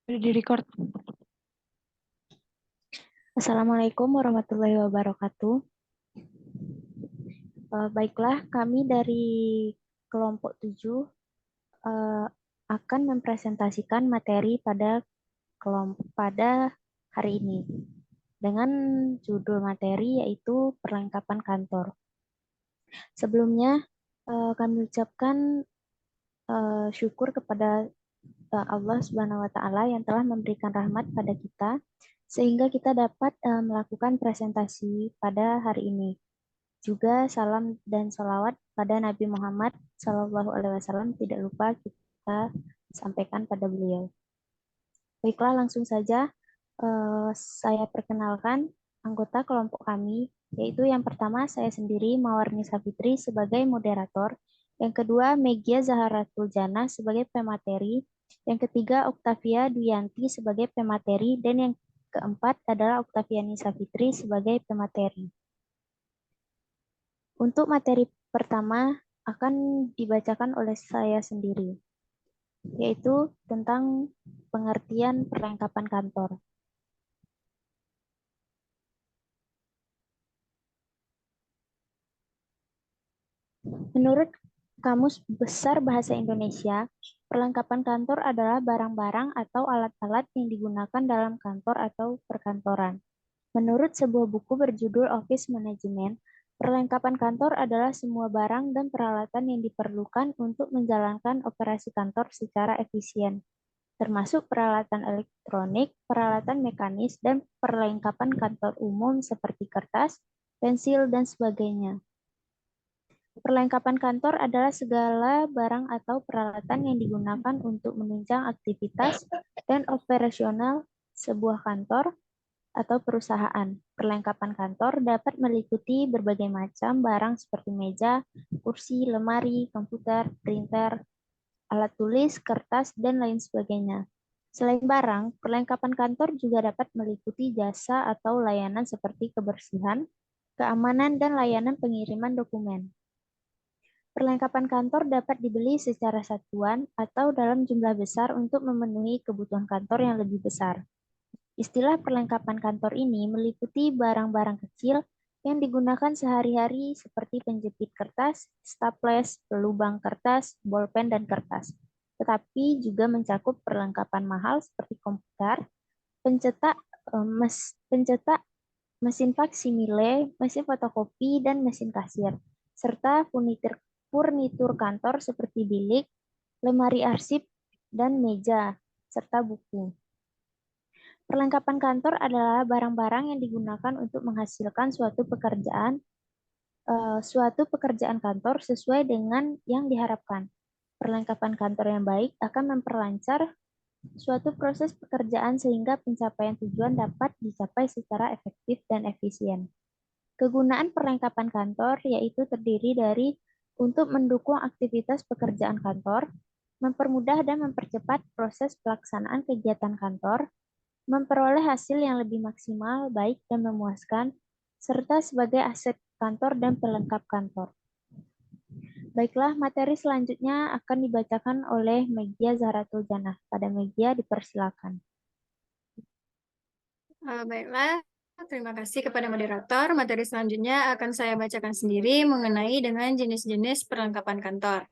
Udah di-record. Assalamualaikum warahmatullahi wabarakatuh. Baiklah, kami dari kelompok 7 eh, akan mempresentasikan materi pada hari ini dengan judul materi yaitu perlengkapan kantor. Sebelumnya, kami ucapkan syukur kepada Allah Subhanahu wa taala yang telah memberikan rahmat pada kita sehingga kita dapat melakukan presentasi pada hari ini. Juga salam dan salawat pada Nabi Muhammad Sallallahu Alaihi Wasallam tidak lupa kita sampaikan pada beliau. Baiklah, langsung saja saya perkenalkan anggota kelompok kami, yaitu yang pertama saya sendiri Mawarni Safitri sebagai moderator, yang kedua Megia Zaharatul Jannah sebagai pemateri, yang ketiga Oktavia Duyanti sebagai pemateri, dan yang keempat adalah Oktaviani Safitri sebagai pemateri. Untuk materi pertama akan dibacakan oleh saya sendiri, yaitu tentang pengertian perlengkapan kantor. Menurut Kamus Besar Bahasa Indonesia, perlengkapan kantor adalah barang-barang atau alat-alat yang digunakan dalam kantor atau perkantoran. Menurut sebuah buku berjudul Office Management, perlengkapan kantor adalah semua barang dan peralatan yang diperlukan untuk menjalankan operasi kantor secara efisien, termasuk peralatan elektronik, peralatan mekanis, dan perlengkapan kantor umum seperti kertas, pensil, dan sebagainya. Perlengkapan kantor adalah segala barang atau peralatan yang digunakan untuk menunjang aktivitas dan operasional sebuah kantor atau perusahaan. Perlengkapan kantor dapat meliputi berbagai macam barang seperti meja, kursi, lemari, komputer, printer, alat tulis, kertas, dan lain sebagainya. Selain barang, perlengkapan kantor juga dapat meliputi jasa atau layanan seperti kebersihan, keamanan, dan layanan pengiriman dokumen. Perlengkapan kantor dapat dibeli secara satuan atau dalam jumlah besar untuk memenuhi kebutuhan kantor yang lebih besar. Istilah perlengkapan kantor ini meliputi barang-barang kecil yang digunakan sehari-hari seperti penjepit kertas, staples, pelubang kertas, bolpen, dan kertas. Tetapi juga mencakup perlengkapan mahal seperti komputer, pencetak, pencetak, mesin faksimile, mesin fotokopi, dan mesin kasir, serta furnitur kantor seperti bilik, lemari arsip, dan meja, serta buku. Perlengkapan kantor adalah barang-barang yang digunakan untuk menghasilkan suatu pekerjaan kantor sesuai dengan yang diharapkan. Perlengkapan kantor yang baik akan memperlancar suatu proses pekerjaan sehingga pencapaian tujuan dapat dicapai secara efektif dan efisien. Kegunaan perlengkapan kantor yaitu terdiri dari untuk mendukung aktivitas pekerjaan kantor, mempermudah dan mempercepat proses pelaksanaan kegiatan kantor, memperoleh hasil yang lebih maksimal, baik dan memuaskan, serta sebagai aset kantor dan pelengkap kantor. Baiklah, materi selanjutnya akan dibacakan oleh Megia Zahratul Jannah. Pada Megia dipersilakan. Baiklah, terima kasih kepada moderator. Materi selanjutnya akan saya bacakan sendiri mengenai dengan jenis-jenis perlengkapan kantor.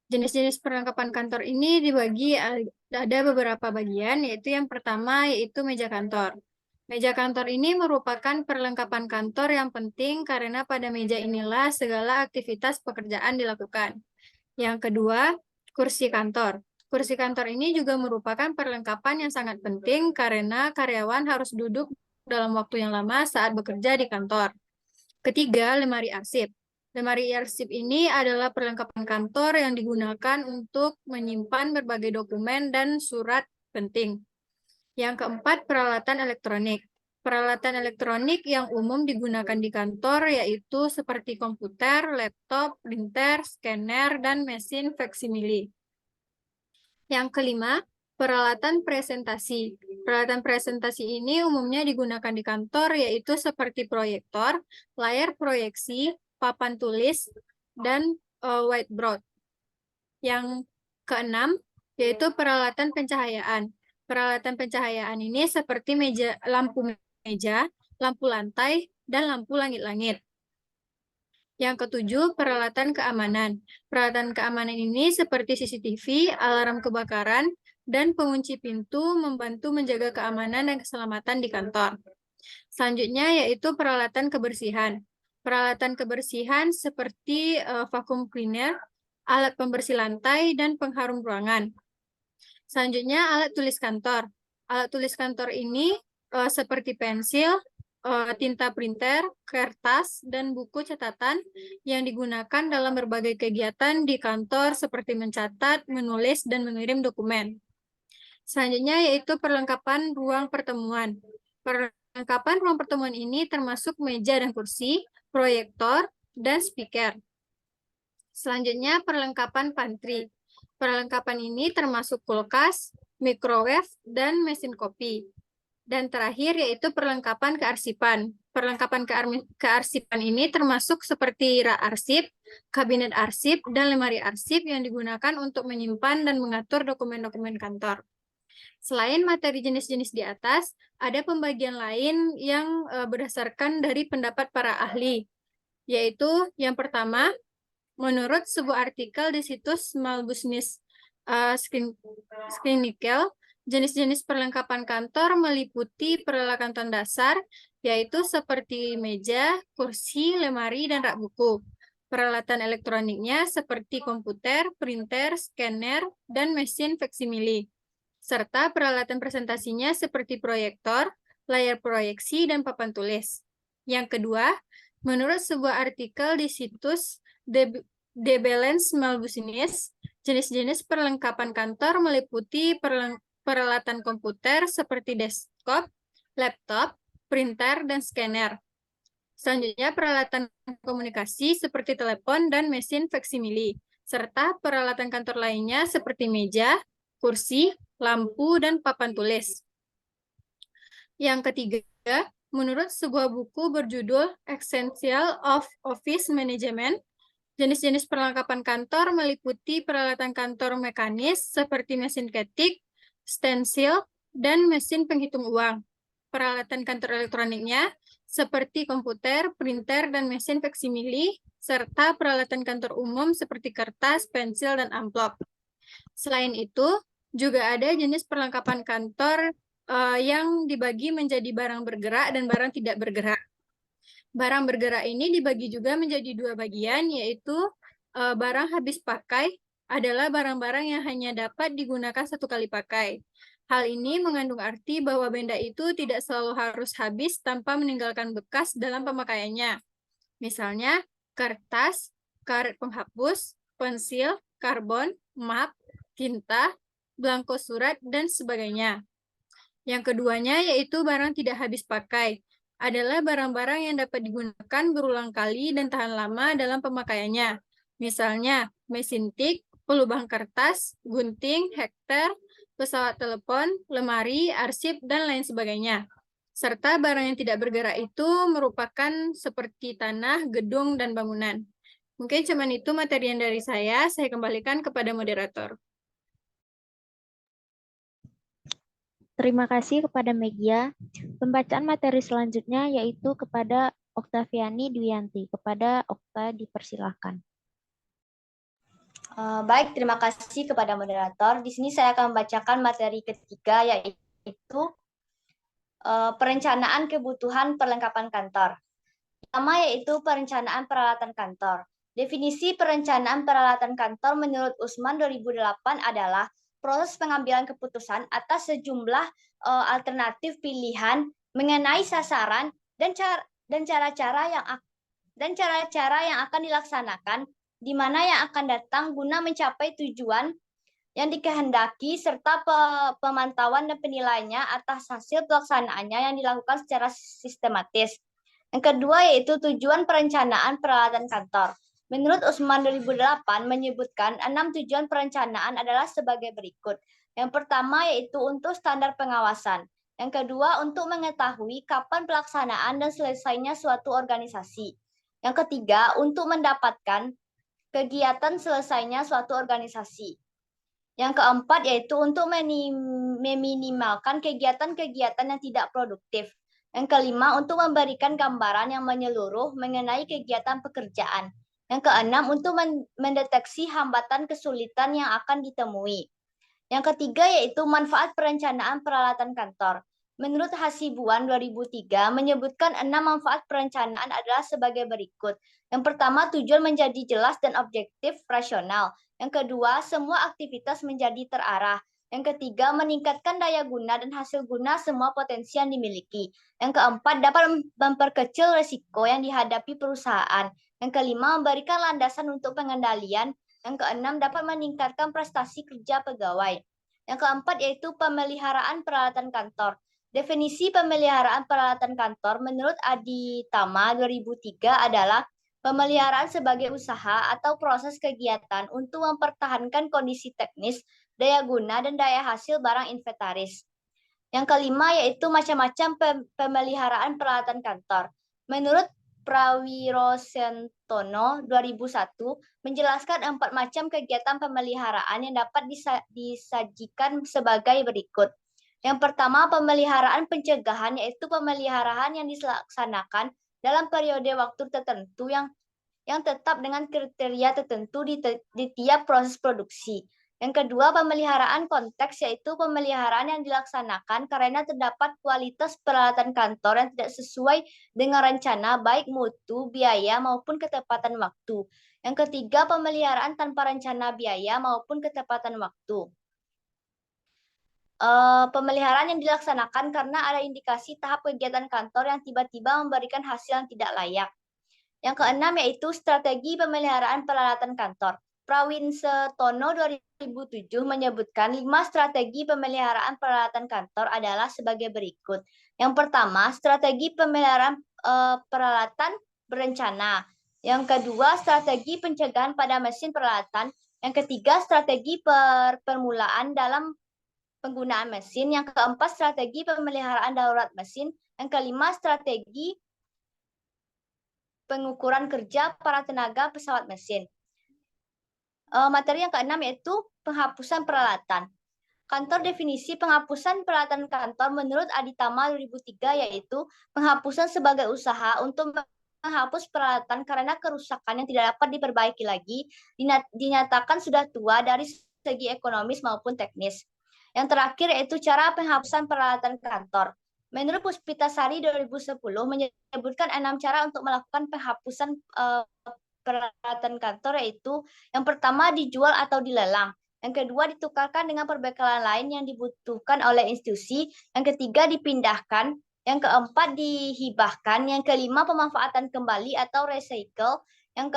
Jenis-jenis perlengkapan kantor ini dibagi ada beberapa bagian, yaitu yang pertama yaitu meja kantor. Meja kantor ini merupakan perlengkapan kantor yang penting karena pada meja inilah segala aktivitas pekerjaan dilakukan. Yang kedua, kursi kantor. Kursi kantor ini juga merupakan perlengkapan yang sangat penting karena karyawan harus duduk dalam waktu yang lama saat bekerja di kantor. Ketiga, lemari arsip. Lemari arsip ini adalah perlengkapan kantor yang digunakan untuk menyimpan berbagai dokumen dan surat penting. Yang keempat, peralatan elektronik. Peralatan elektronik yang umum digunakan di kantor yaitu seperti komputer, laptop, printer, scanner, dan mesin faksimile. Yang kelima, peralatan presentasi. Peralatan presentasi ini umumnya digunakan di kantor yaitu seperti proyektor, layar proyeksi, papan tulis, dan whiteboard. Yang keenam, yaitu peralatan pencahayaan. Peralatan pencahayaan ini seperti lampu meja, lampu lantai, dan lampu langit-langit. Yang ketujuh, peralatan keamanan. Peralatan keamanan ini seperti CCTV, alarm kebakaran, dan pengunci pintu membantu menjaga keamanan dan keselamatan di kantor. Selanjutnya yaitu peralatan kebersihan. Peralatan kebersihan seperti vacuum cleaner, alat pembersih lantai, dan pengharum ruangan. Selanjutnya alat tulis kantor. Alat tulis kantor ini seperti pensil, tinta printer, kertas, dan buku catatan yang digunakan dalam berbagai kegiatan di kantor seperti mencatat, menulis, dan mengirim dokumen. Selanjutnya yaitu perlengkapan ruang pertemuan. Perlengkapan ruang pertemuan ini termasuk meja dan kursi, proyektor, dan speaker. Selanjutnya perlengkapan pantry. Perlengkapan ini termasuk kulkas, microwave, dan mesin kopi. Dan terakhir yaitu perlengkapan kearsipan. Perlengkapan kearsipan ini termasuk seperti rak arsip, kabinet arsip, dan lemari arsip yang digunakan untuk menyimpan dan mengatur dokumen-dokumen kantor. Selain materi jenis-jenis di atas, ada pembagian lain yang berdasarkan dari pendapat para ahli, yaitu yang pertama, menurut sebuah artikel di situs Small Business Chronicle, jenis-jenis perlengkapan kantor meliputi peralatan dasar, yaitu seperti meja, kursi, lemari, dan rak buku. Peralatan elektroniknya seperti komputer, printer, scanner, dan mesin faksimile. Serta peralatan presentasinya seperti proyektor, layar proyeksi, dan papan tulis. Yang kedua, menurut sebuah artikel di situs The Balance Small Business, jenis-jenis perlengkapan kantor meliputi peralatan komputer seperti desktop, laptop, printer, dan scanner. Selanjutnya, peralatan komunikasi seperti telepon dan mesin faksimile, serta peralatan kantor lainnya seperti meja, kursi, lampu, dan papan tulis. Yang ketiga, menurut sebuah buku berjudul Essential of Office Management, jenis-jenis perlengkapan kantor meliputi peralatan kantor mekanis seperti mesin ketik, stensil, dan mesin penghitung uang. Peralatan kantor elektroniknya seperti komputer, printer, dan mesin faksimile, serta peralatan kantor umum seperti kertas, pensil, dan amplop. Selain itu, juga ada jenis perlengkapan kantor yang dibagi menjadi barang bergerak dan barang tidak bergerak. Barang bergerak ini dibagi juga menjadi dua bagian, yaitu barang habis pakai adalah barang-barang yang hanya dapat digunakan satu kali pakai. Hal ini mengandung arti bahwa benda itu tidak selalu harus habis tanpa meninggalkan bekas dalam pemakaiannya. Misalnya, kertas, karet penghapus, pensil, karbon, map, tinta, belangko surat, dan sebagainya. Yang keduanya yaitu barang tidak habis pakai, adalah barang-barang yang dapat digunakan berulang kali dan tahan lama dalam pemakaiannya. Misalnya, mesin tik, pelubang kertas, gunting, hektar, pesawat telepon, lemari, arsip, dan lain sebagainya. Serta barang yang tidak bergerak itu merupakan seperti tanah, gedung, dan bangunan. Mungkin cuma itu materi yang dari saya kembalikan kepada moderator. Terima kasih kepada Megia. Pembacaan materi selanjutnya yaitu kepada Oktaviani Dwianti. Kepada Okta dipersilahkan. Baik, terima kasih kepada moderator. Di sini saya akan membacakan materi ketiga yaitu perencanaan kebutuhan perlengkapan kantor. Pertama yaitu perencanaan peralatan kantor. Definisi perencanaan peralatan kantor menurut Usman 2008 adalah proses pengambilan keputusan atas sejumlah alternatif pilihan mengenai sasaran dan cara-cara yang akan dilaksanakan, di mana yang akan datang guna mencapai tujuan yang dikehendaki, serta pemantauan dan penilaiannya atas hasil pelaksanaannya yang dilakukan secara sistematis. Yang kedua yaitu tujuan perencanaan peralatan kantor. Menurut Usman 2008 menyebutkan 6 tujuan perencanaan adalah sebagai berikut. Yang pertama yaitu untuk standar pengawasan. Yang kedua untuk mengetahui kapan pelaksanaan dan selesainya suatu organisasi. Yang ketiga untuk mendapatkan kegiatan selesainya suatu organisasi. Yang keempat yaitu untuk meminimalkan kegiatan-kegiatan yang tidak produktif. Yang kelima, untuk memberikan gambaran yang menyeluruh mengenai kegiatan pekerjaan. Yang keenam, untuk mendeteksi hambatan kesulitan yang akan ditemui. Yang ketiga yaitu manfaat perencanaan peralatan kantor. Menurut Hasibuan 2003 menyebutkan 6 manfaat perencanaan adalah sebagai berikut. Yang pertama, tujuan menjadi jelas dan objektif rasional. Yang kedua, semua aktivitas menjadi terarah. Yang ketiga, meningkatkan daya guna dan hasil guna semua potensi yang dimiliki. Yang keempat, dapat memperkecil risiko yang dihadapi perusahaan. Yang kelima, memberikan landasan untuk pengendalian. Yang keenam, dapat meningkatkan prestasi kerja pegawai. Yang keempat yaitu pemeliharaan peralatan kantor. Definisi pemeliharaan peralatan kantor menurut Adi Tama 2003 adalah pemeliharaan sebagai usaha atau proses kegiatan untuk mempertahankan kondisi teknis, daya guna, dan daya hasil barang inventaris. Yang kelima yaitu macam-macam pemeliharaan peralatan kantor. Menurut Prawirosentono 2001 menjelaskan 4 macam kegiatan pemeliharaan yang dapat disajikan sebagai berikut. Yang pertama, pemeliharaan pencegahan, yaitu pemeliharaan yang dilaksanakan dalam periode waktu tertentu yang tetap dengan kriteria tertentu di tiap proses produksi. Yang kedua, pemeliharaan konteks, yaitu pemeliharaan yang dilaksanakan karena terdapat kualitas peralatan kantor yang tidak sesuai dengan rencana, baik mutu, biaya, maupun ketepatan waktu. Yang ketiga, pemeliharaan tanpa rencana biaya maupun ketepatan waktu. Pemeliharaan yang dilaksanakan karena ada indikasi tahap kegiatan kantor yang tiba-tiba memberikan hasil yang tidak layak. Yang keenam yaitu strategi pemeliharaan peralatan kantor. Prawinsetono 2007 menyebutkan 5 strategi pemeliharaan peralatan kantor adalah sebagai berikut. Yang pertama, strategi pemeliharaan peralatan berencana. Yang kedua, strategi pencegahan pada mesin peralatan. Yang ketiga, strategi permulaan dalam penggunaan mesin. Yang keempat, strategi pemeliharaan darurat mesin. Yang kelima, strategi pengukuran kerja para tenaga pesawat mesin. Materi yang keenam yaitu penghapusan peralatan. Kantor definisi penghapusan peralatan kantor menurut Aditama 2003 yaitu penghapusan sebagai usaha untuk menghapus peralatan karena kerusakan yang tidak dapat diperbaiki lagi, dinyatakan sudah tua dari segi ekonomis maupun teknis. Yang terakhir yaitu cara penghapusan peralatan kantor. Menurut Puspitasari 2010 menyebutkan 6 cara untuk melakukan penghapusan peralatan kantor, yaitu yang pertama dijual atau dilelang, yang kedua ditukarkan dengan perbekalan lain yang dibutuhkan oleh institusi, yang ketiga dipindahkan, yang keempat dihibahkan, yang kelima pemanfaatan kembali atau recycle, yang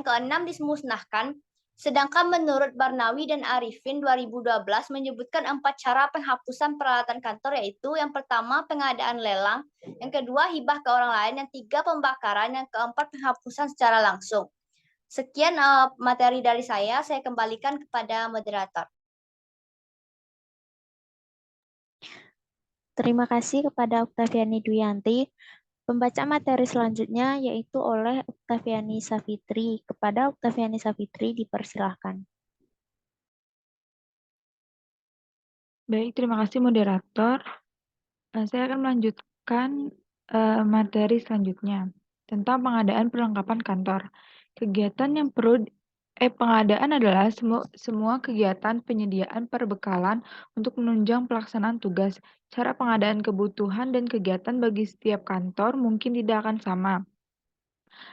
keenam dimusnahkan. Sedangkan menurut Barnawi dan Arifin 2012 menyebutkan 4 cara penghapusan peralatan kantor, yaitu yang pertama pengadaan lelang, yang kedua hibah ke orang lain, yang tiga pembakaran, yang keempat penghapusan secara langsung. Sekian materi dari saya kembalikan kepada moderator. Terima kasih kepada Oktaviani Duyanti. Pembaca materi selanjutnya yaitu oleh Oktaviani Savitri. Kepada Oktaviani Savitri dipersilahkan. Baik, terima kasih moderator. Saya akan melanjutkan materi selanjutnya tentang pengadaan perlengkapan kantor. Pengadaan adalah semua kegiatan penyediaan perbekalan untuk menunjang pelaksanaan tugas. Cara pengadaan kebutuhan dan kegiatan bagi setiap kantor mungkin tidak akan sama.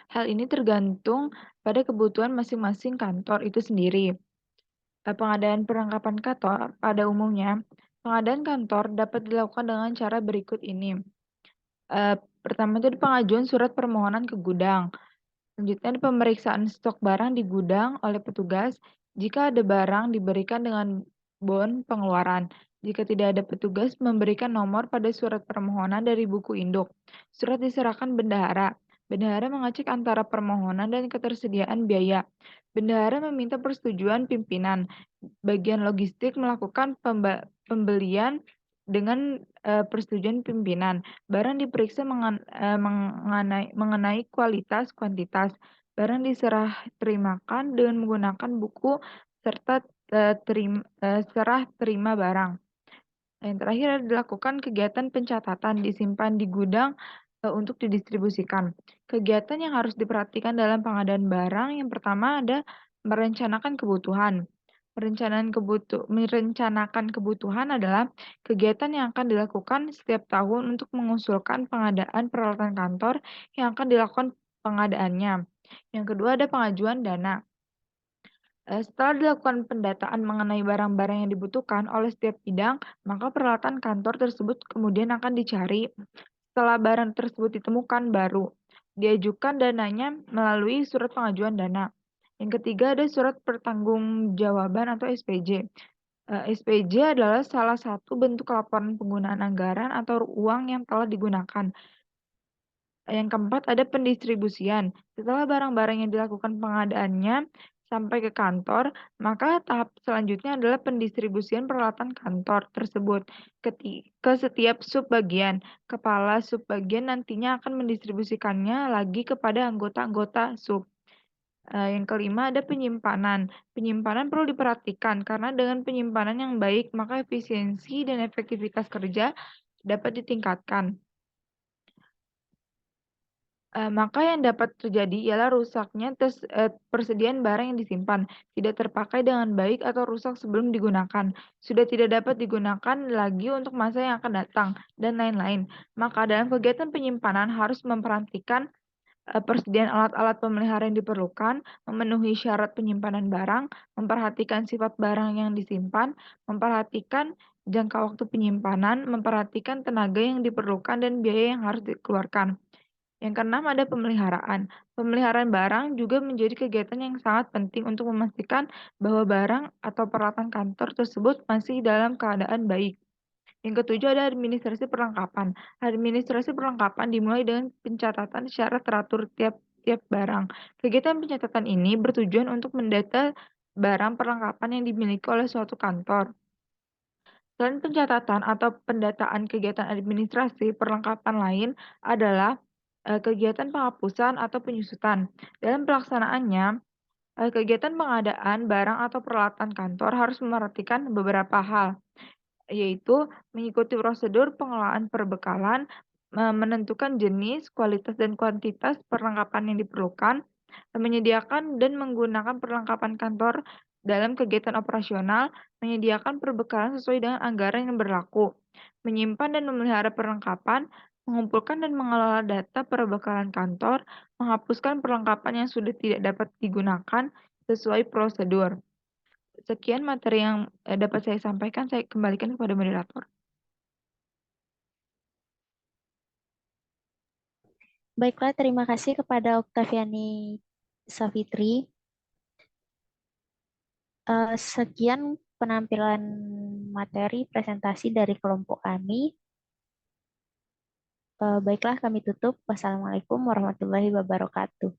Hal ini tergantung pada kebutuhan masing-masing kantor itu sendiri. Pengadaan perlengkapan kantor pada umumnya, pengadaan kantor dapat dilakukan dengan cara berikut ini. Pertama itu pengajuan surat permohonan ke gudang. Selanjutnya pemeriksaan stok barang di gudang oleh petugas. Jika ada barang diberikan dengan bon pengeluaran. Jika tidak ada petugas memberikan nomor pada surat permohonan dari buku induk. Surat diserahkan bendahara. Bendahara mengecek antara permohonan dan ketersediaan biaya. Bendahara meminta persetujuan pimpinan. Bagian logistik melakukan pembelian dengan persetujuan pimpinan. Barang diperiksa mengenai kualitas, kuantitas. Barang diserah terimakan dengan menggunakan buku serta serah terima barang. Yang terakhir adalah dilakukan kegiatan pencatatan disimpan di gudang untuk didistribusikan. Kegiatan yang harus diperhatikan dalam pengadaan barang yang pertama ada merencanakan kebutuhan. Merencanakan kebutuhan adalah kegiatan yang akan dilakukan setiap tahun untuk mengusulkan pengadaan peralatan kantor yang akan dilakukan pengadaannya. Yang kedua ada pengajuan dana. Setelah dilakukan pendataan mengenai barang-barang yang dibutuhkan oleh setiap bidang, maka peralatan kantor tersebut kemudian akan dicari. Setelah barang tersebut ditemukan, baru diajukan dananya melalui surat pengajuan dana. Yang ketiga ada surat pertanggungjawaban atau SPJ. SPJ adalah salah satu bentuk laporan penggunaan anggaran atau uang yang telah digunakan. Yang keempat ada pendistribusian. Setelah barang-barang yang dilakukan pengadaannya sampai ke kantor, maka tahap selanjutnya adalah pendistribusian peralatan kantor tersebut ke setiap subbagian. Kepala subbagian nantinya akan mendistribusikannya lagi kepada anggota-anggota sub. Yang kelima ada penyimpanan. Penyimpanan perlu diperhatikan karena dengan penyimpanan yang baik maka efisiensi dan efektivitas kerja dapat ditingkatkan. Maka yang dapat terjadi ialah rusaknya persediaan barang yang disimpan, tidak terpakai dengan baik atau rusak sebelum digunakan, sudah tidak dapat digunakan lagi untuk masa yang akan datang, dan lain-lain. Maka dalam kegiatan penyimpanan harus memperhatikan persediaan alat-alat pemelihara yang diperlukan, memenuhi syarat penyimpanan barang, memperhatikan sifat barang yang disimpan, memperhatikan jangka waktu penyimpanan, memperhatikan tenaga yang diperlukan dan biaya yang harus dikeluarkan. Yang keenam ada pemeliharaan. Pemeliharaan barang juga menjadi kegiatan yang sangat penting untuk memastikan bahwa barang atau peralatan kantor tersebut masih dalam keadaan baik. Yang ketujuh ada administrasi perlengkapan. Administrasi perlengkapan dimulai dengan pencatatan secara teratur tiap barang. Kegiatan pencatatan ini bertujuan untuk mendata barang perlengkapan yang dimiliki oleh suatu kantor. Selain pencatatan atau pendataan kegiatan administrasi, perlengkapan lain adalah kegiatan penghapusan atau penyusutan. Dalam pelaksanaannya, kegiatan pengadaan barang atau peralatan kantor harus memperhatikan beberapa hal, yaitu mengikuti prosedur pengelolaan perbekalan, menentukan jenis, kualitas, dan kuantitas perlengkapan yang diperlukan, menyediakan dan menggunakan perlengkapan kantor dalam kegiatan operasional, menyediakan perbekalan sesuai dengan anggaran yang berlaku, menyimpan dan memelihara perlengkapan, mengumpulkan dan mengelola data perbekalan kantor, menghapuskan perlengkapan yang sudah tidak dapat digunakan sesuai prosedur. Sekian materi yang dapat saya sampaikan, saya kembalikan kepada moderator. Baiklah, terima kasih kepada Oktaviani Savitri. Sekian penampilan materi presentasi dari kelompok kami. Baiklah, kami tutup. Wassalamualaikum warahmatullahi wabarakatuh.